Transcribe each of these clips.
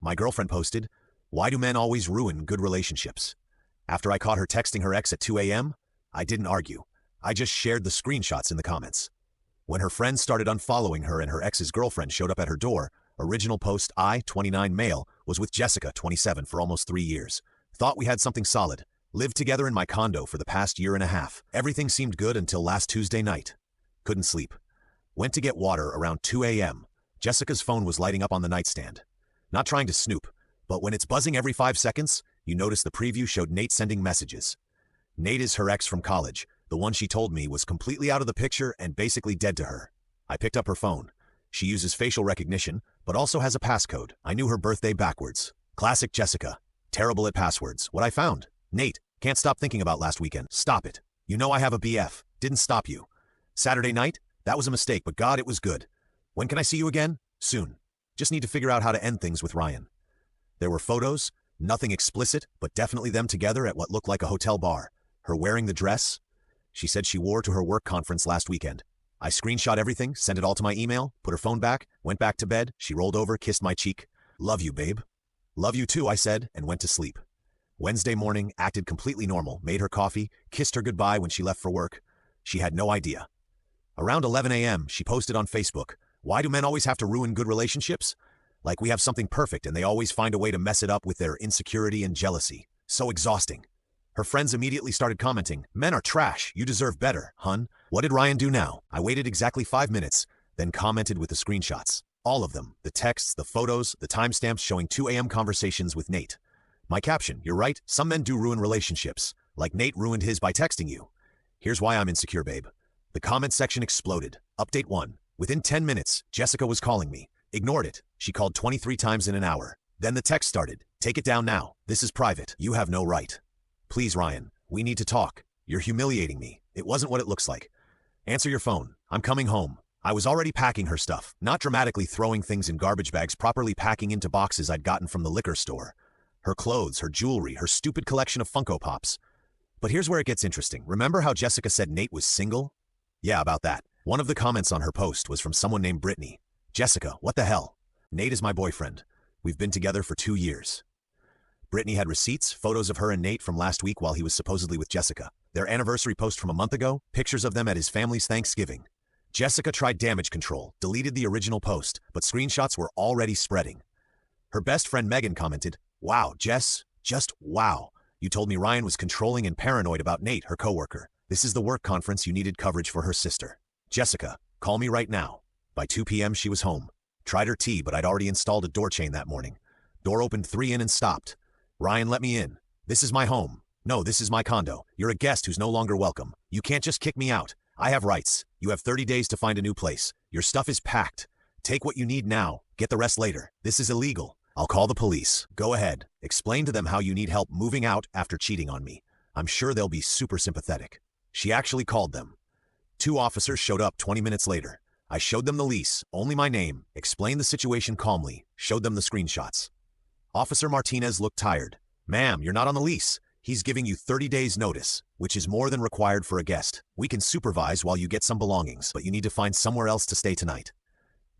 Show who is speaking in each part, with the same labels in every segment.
Speaker 1: My girlfriend posted, "Why do men always ruin good relationships?" After I caught her texting her ex at 2 a.m., I didn't argue. I just shared the screenshots in the comments. When her friends started unfollowing her and her ex's girlfriend showed up at her door, original post I, 29 male, was with Jessica, 27, for almost 3 years. Thought we had something solid. Lived together in my condo for the past year and a half. Everything seemed good until last Tuesday night. Couldn't sleep. Went to get water around 2 a.m. Jessica's phone was lighting up on the nightstand. Not trying to snoop, but when it's buzzing every 5 seconds, you notice the preview showed Nate sending messages. Nate is her ex from college. The one she told me was completely out of the picture and basically dead to her. I picked up her phone. She uses facial recognition, but also has a passcode. I knew her birthday backwards. Classic Jessica. Terrible at passwords. What I found. Nate, can't stop thinking about last weekend. Stop it. You know I have a BF. Didn't stop you. Saturday night? That was a mistake, but God, it was good. When can I see you again? Soon. Just need to figure out how to end things with Ryan. There were photos, nothing explicit, but definitely them together at what looked like a hotel bar. Her wearing the dress she said she wore to her work conference last weekend. I screenshot everything, sent it all to my email, put her phone back, went back to bed. She rolled over, kissed my cheek. "Love you, babe." "Love you too," I said, and went to sleep. Wednesday morning, acted completely normal, made her coffee, kissed her goodbye when she left for work. She had no idea. Around 11 a.m., she posted on Facebook, "Why do men always have to ruin good relationships? Like we have something perfect and they always find a way to mess it up with their insecurity and jealousy. So exhausting." Her friends immediately started commenting, "Men are trash. You deserve better, hun. What did Ryan do now?" I waited exactly 5 minutes, then commented with the screenshots. All of them, the texts, the photos, the timestamps showing 2 a.m. conversations with Nate. My caption, "You're right, some men do ruin relationships, like Nate ruined his by texting you. Here's why I'm insecure, babe." The comment section exploded. Update 1. Within 10 minutes, Jessica was calling me. Ignored it. She called 23 times in an hour. Then the text started. "Take it down now. This is private. You have no right. Please, Ryan, we need to talk. You're humiliating me. It wasn't what it looks like. Answer your phone. I'm coming home." I was already packing her stuff, not dramatically throwing things in garbage bags, properly packing into boxes I'd gotten from the liquor store. Her clothes, her jewelry, her stupid collection of Funko Pops. But here's where it gets interesting. Remember how Jessica said Nate was single? Yeah, about that. One of the comments on her post was from someone named Brittany. "Jessica, what the hell? Nate is my boyfriend. We've been together for 2 years. Brittany had receipts, photos of her and Nate from last week while he was supposedly with Jessica. Their anniversary post from a month ago, pictures of them at his family's Thanksgiving. Jessica tried damage control, deleted the original post, but screenshots were already spreading. Her best friend Megan commented, "Wow, Jess, just wow. You told me Ryan was controlling and paranoid about Nate, her coworker. This is the work conference you needed coverage for her sister. Jessica, call me right now." By 2 p.m. she was home. Tried her tea, but I'd already installed a door chain that morning. Door opened 3 in and stopped. "Ryan, let me in. This is my home. No, this is my condo. You're a guest who's no longer welcome. You can't just kick me out. I have rights. You have 30 days to find a new place. Your stuff is packed. Take what you need now. Get the rest later. This is illegal. I'll call the police. Go ahead. Explain to them how you need help moving out after cheating on me. I'm sure they'll be super sympathetic." She actually called them. 2 officers showed up 20 minutes later. I showed them the lease, only my name, explained the situation calmly, showed them the screenshots. Officer Martinez looked tired. "Ma'am, you're not on the lease. He's giving you 30 days notice, which is more than required for a guest. We can supervise while you get some belongings, but you need to find somewhere else to stay tonight."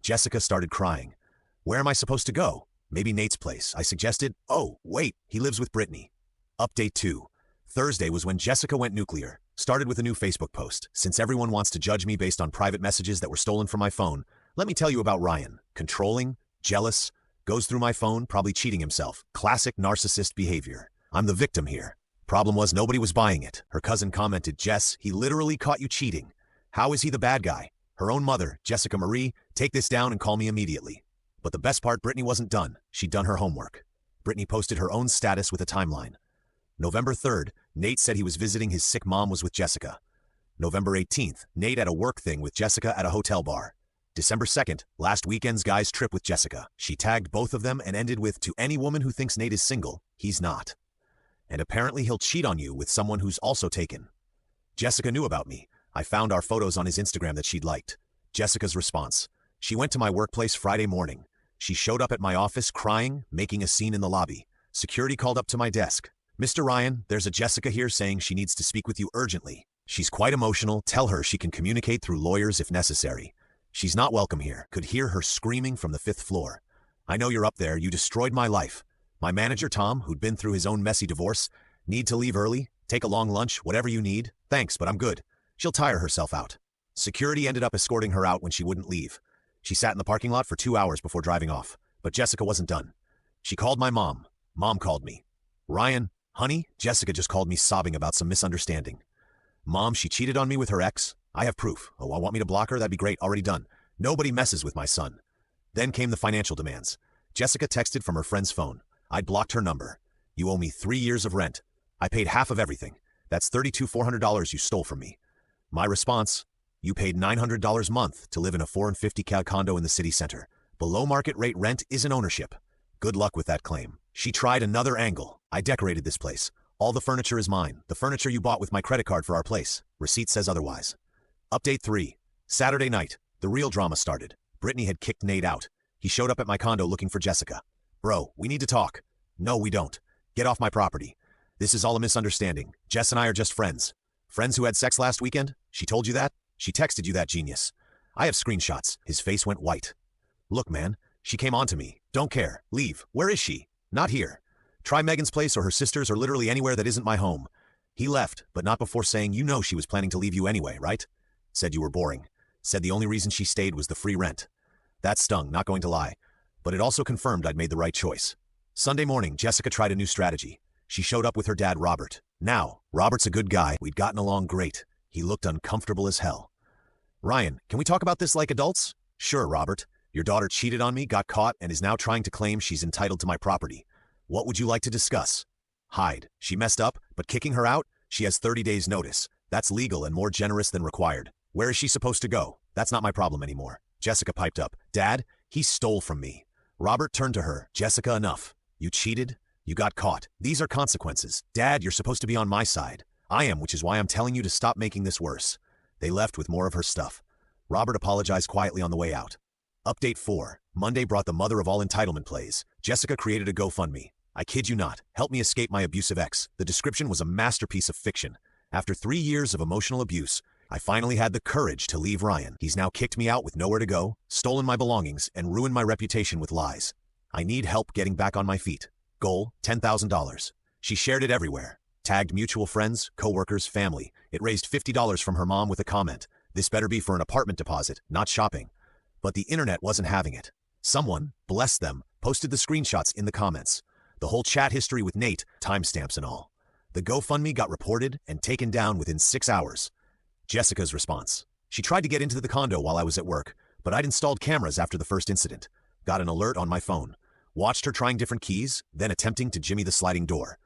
Speaker 1: Jessica started crying. "Where am I supposed to go?" "Maybe Nate's place," I suggested. "Oh, wait, he lives with Brittany." Update 2. Thursday was when Jessica went nuclear. Started with a new Facebook post. "Since everyone wants to judge me based on private messages that were stolen from my phone, let me tell you about Ryan. Controlling, jealous, goes through my phone, probably cheating himself. Classic narcissist behavior. I'm the victim here. Problem was nobody was buying it." Her cousin commented, "Jess, he literally caught you cheating. How is he the bad guy?" Her own mother, Jessica Marie, "Take this down and call me immediately." But the best part, Brittany wasn't done. She'd done her homework. Brittany posted her own status with a timeline. November 3rd, Nate said he was visiting his sick mom was with Jessica. November 18th, Nate at a work thing with Jessica at a hotel bar. December 2nd, last weekend's guy's trip with Jessica. She tagged both of them and ended with, "To any woman who thinks Nate is single, he's not. And apparently he'll cheat on you with someone who's also taken." Jessica knew about me. I found our photos on his Instagram that she'd liked. Jessica's response. She went to my workplace Friday morning. She showed up at my office crying, making a scene in the lobby. Security called up to my desk. "Mr. Ryan, there's a Jessica here saying she needs to speak with you urgently. She's quite emotional. Tell her she can communicate through lawyers if necessary. She's not welcome here." Could hear her screaming from the 5th floor. I know you're up there. You destroyed my life. My manager, Tom, who'd been through his own messy divorce, need to leave early, take a long lunch, whatever you need. Thanks, but I'm good. She'll tire herself out. Security ended up escorting her out when she wouldn't leave. She sat in the parking lot for 2 hours before driving off, but Jessica wasn't done. She called my mom. Mom called me. Ryan, honey, Jessica just called me sobbing about some misunderstanding. Mom, she cheated on me with her ex. I have proof. Oh, want me to block her? That'd be great. Already done. Nobody messes with my son. Then came the financial demands. Jessica texted from her friend's phone. I'd blocked her number. You owe me 3 years of rent. I paid half of everything. That's $3,400 you stole from me. My response, you paid $900 a month to live in a $450,000 condo in the city center. Below market rate rent isn't ownership. Good luck with that claim. She tried another angle. I decorated this place. All the furniture is mine. The furniture you bought with my credit card for our place. Receipt says otherwise. Update 3. Saturday night. The real drama started. Brittany had kicked Nate out. He showed up at my condo looking for Jessica. Bro, we need to talk. No, we don't. Get off my property. This is all a misunderstanding. Jess and I are just friends. Friends who had sex last weekend? She told you that? She texted you that, genius. I have screenshots. His face went white. Look, man, she came on to me. Don't care. Leave. Where is she? Not here. Try Megan's place or her sister's or literally anywhere that isn't my home. He left, but not before saying you know she was planning to leave you anyway, right? Said you were boring. Said the only reason she stayed was the free rent. That stung, not going to lie. But it also confirmed I'd made the right choice. Sunday morning, Jessica tried a new strategy. She showed up with her dad, Robert. Now, Robert's a good guy. We'd gotten along great. He looked uncomfortable as hell. Ryan, can we talk about this like adults? Sure, Robert. Your daughter cheated on me, got caught, and is now trying to claim she's entitled to my property. What would you like to discuss? Hide. She messed up, but kicking her out? She has 30 days notice. That's legal and more generous than required. Where is she supposed to go? That's not my problem anymore. Jessica piped up. Dad, he stole from me. Robert turned to her. Jessica, enough. You cheated. You got caught. These are consequences. Dad, you're supposed to be on my side. I am, which is why I'm telling you to stop making this worse. They left with more of her stuff. Robert apologized quietly on the way out. Update 4. Monday brought the mother of all entitlement plays. Jessica created a GoFundMe. I kid you not. Help me escape my abusive ex. The description was a masterpiece of fiction. After 3 years of emotional abuse, I finally had the courage to leave Ryan. He's now kicked me out with nowhere to go, stolen my belongings, and ruined my reputation with lies. I need help getting back on my feet. Goal, $10,000. She shared it everywhere. Tagged mutual friends, coworkers, family. It raised $50 from her mom with a comment. This better be for an apartment deposit, not shopping. But the internet wasn't having it. Someone, bless them, posted the screenshots in the comments. The whole chat history with Nate, timestamps and all. The GoFundMe got reported and taken down within 6 hours. Jessica's response. She tried to get into the condo while I was at work, but I'd installed cameras after the first incident. Got an alert on my phone. Watched her trying different keys, then attempting to jimmy the sliding door.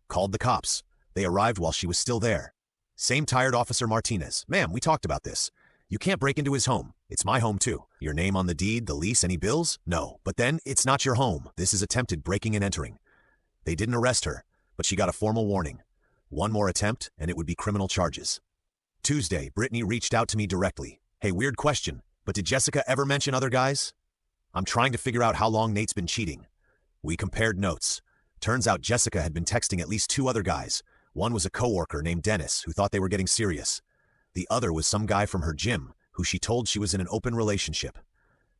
Speaker 1: Called the cops. They arrived while she was still there. Same tired Officer Martinez. Ma'am, we talked about this. You can't break into his home. It's my home too. Your name on the deed, the lease, any bills? No. But then, it's not your home. This is attempted breaking and entering. They didn't arrest her, but she got a formal warning. One more attempt, and it would be criminal charges. Tuesday, Brittany reached out to me directly. Hey, weird question, but did Jessica ever mention other guys? I'm trying to figure out how long Nate's been cheating. We compared notes. Turns out Jessica had been texting at least 2 other guys. One was a coworker named Dennis who thought they were getting serious. The other was some guy from her gym who she told she was in an open relationship.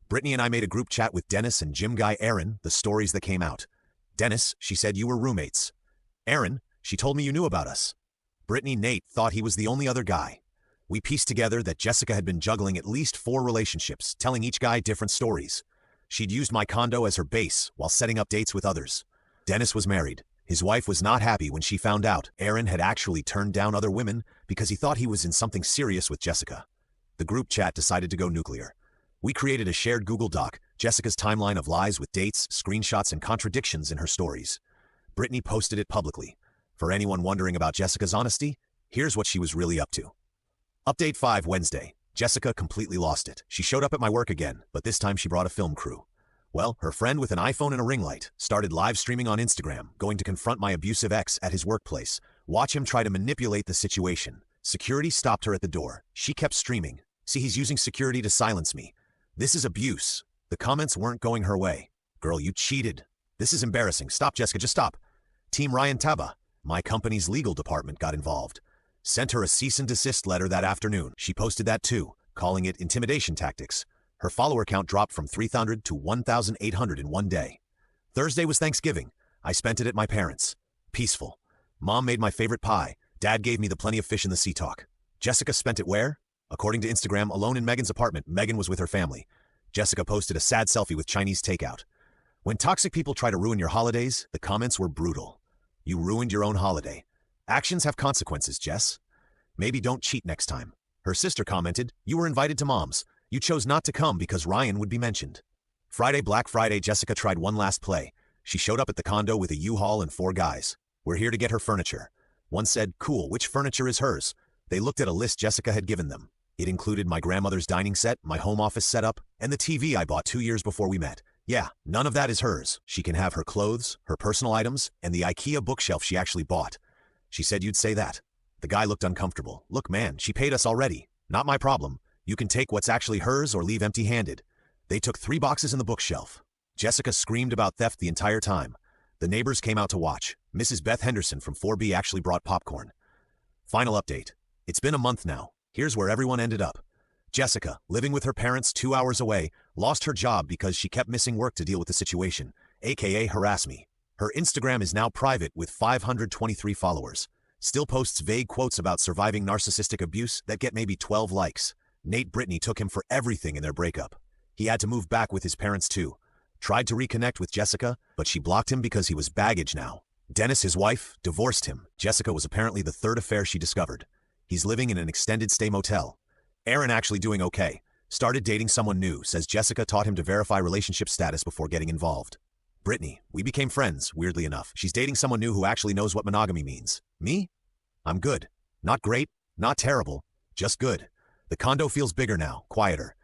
Speaker 1: Brittany and I made a group chat with Dennis and gym guy Aaron, the stories that came out. Dennis, she said you were roommates. Aaron, she told me you knew about us. Brittany, Nate thought he was the only other guy. We pieced together that Jessica had been juggling at least 4 relationships, telling each guy different stories. She'd used my condo as her base while setting up dates with others. Dennis was married. His wife was not happy when she found out Aaron had actually turned down other women because he thought he was in something serious with Jessica. The group chat decided to go nuclear. We created a shared Google Doc, Jessica's timeline of lies with dates, screenshots, and contradictions in her stories. Brittany posted it publicly. For anyone wondering about Jessica's honesty, here's what she was really up to. Update 5 Wednesday. Jessica completely lost it. She showed up at my work again, but this time she brought a film crew. Well, her friend with an iPhone and a ring light started live streaming on Instagram, going to confront my abusive ex at his workplace. Watch him try to manipulate the situation. Security stopped her at the door. She kept streaming. See, he's using security to silence me. This is abuse. The comments weren't going her way. Girl, you cheated. This is embarrassing. Stop, Jessica, just stop. Team Ryan Taba, my company's legal department, got involved. Sent her a cease and desist letter that afternoon. She posted that too, calling it intimidation tactics. Her follower count dropped from 300 to 1,800 in one day. Thursday was Thanksgiving. I spent it at my parents'. Peaceful. Mom made my favorite pie. Dad gave me the plenty of fish in the sea talk. Jessica spent it where? According to Instagram, alone in Megan's apartment. Megan was with her family. Jessica posted a sad selfie with Chinese takeout. When toxic people try to ruin your holidays, the comments were brutal. You ruined your own holiday. Actions have consequences, Jess. Maybe don't cheat next time. Her sister commented, you were invited to Mom's. You chose not to come because Ryan would be mentioned. Friday, Black Friday, Jessica tried one last play. She showed up at the condo with a U-Haul and 4 guys. We're here to get her furniture. One said, cool, which furniture is hers? They looked at a list Jessica had given them. It included my grandmother's dining set, my home office setup, and the TV I bought 2 years before we met. Yeah, none of that is hers. She can have her clothes, her personal items, and the IKEA bookshelf she actually bought. She said you'd say that. The guy looked uncomfortable. Look, man, she paid us already. Not my problem. You can take what's actually hers or leave empty-handed. They took 3 boxes in the bookshelf. Jessica screamed about theft the entire time. The neighbors came out to watch. Mrs. Beth Henderson from 4B actually brought popcorn. Final update. It's been a month now. Here's where everyone ended up. Jessica, living with her parents 2 hours away, lost her job because she kept missing work to deal with the situation, aka harass me. Her Instagram is now private with 523 followers. Still posts vague quotes about surviving narcissistic abuse that get maybe 12 likes. Nate Brittany took him for everything in their breakup. He had to move back with his parents too. Tried to reconnect with Jessica, but she blocked him because he was baggage now. Dennis, his wife, divorced him. Jessica was apparently the 3rd affair she discovered. He's living in an extended stay motel. Aaron actually doing okay. Started dating someone new, says Jessica taught him to verify relationship status before getting involved. Brittany, we became friends, weirdly enough. She's dating someone new who actually knows what monogamy means. Me? I'm good. Not great, not terrible, just good. The condo feels bigger now, quieter.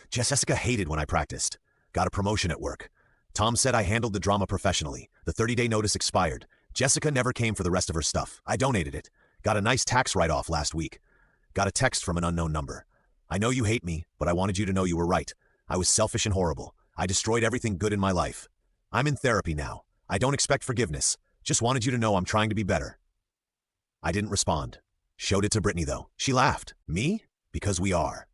Speaker 1: Jessica hated when I practiced. Got a promotion at work. Tom said I handled the drama professionally. The 30-day notice expired. Jessica never came for the rest of her stuff. I donated it. Got a nice tax write-off last week. Got a text from an unknown number. I know you hate me, but I wanted you to know you were right. I was selfish and horrible. I destroyed everything good in my life. I'm in therapy now. I don't expect forgiveness. Just wanted you to know I'm trying to be better. I didn't respond. Showed it to Brittany though. She laughed. Me? Because we are.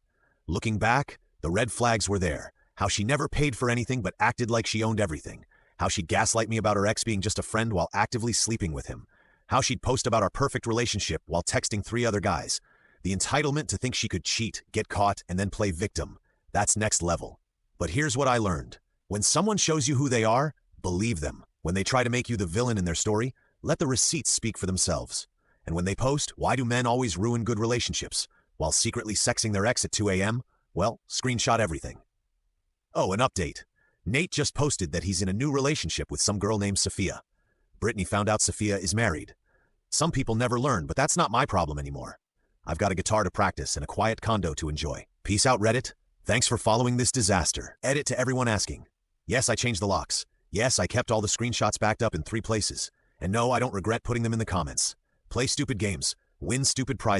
Speaker 1: Looking back, the red flags were there. How she never paid for anything but acted like she owned everything. How she'd gaslight me about her ex being just a friend while actively sleeping with him. How she'd post about our perfect relationship while texting 3 other guys. The entitlement to think she could cheat, get caught, and then play victim. That's next level. But here's what I learned. When someone shows you who they are, believe them. When they try to make you the villain in their story, let the receipts speak for themselves. And when they post, why do men always ruin good relationships? While secretly sexing their ex at 2 a.m.? Well, screenshot everything. Oh, an update. Nate just posted that he's in a new relationship with some girl named Sophia. Brittany found out Sophia is married. Some people never learn, but that's not my problem anymore. I've got a guitar to practice and a quiet condo to enjoy. Peace out, Reddit. Thanks for following this disaster. Edit to everyone asking. Yes, I changed the locks. Yes, I kept all the screenshots backed up in 3 places. And no, I don't regret putting them in the comments. Play stupid games. Win stupid prizes.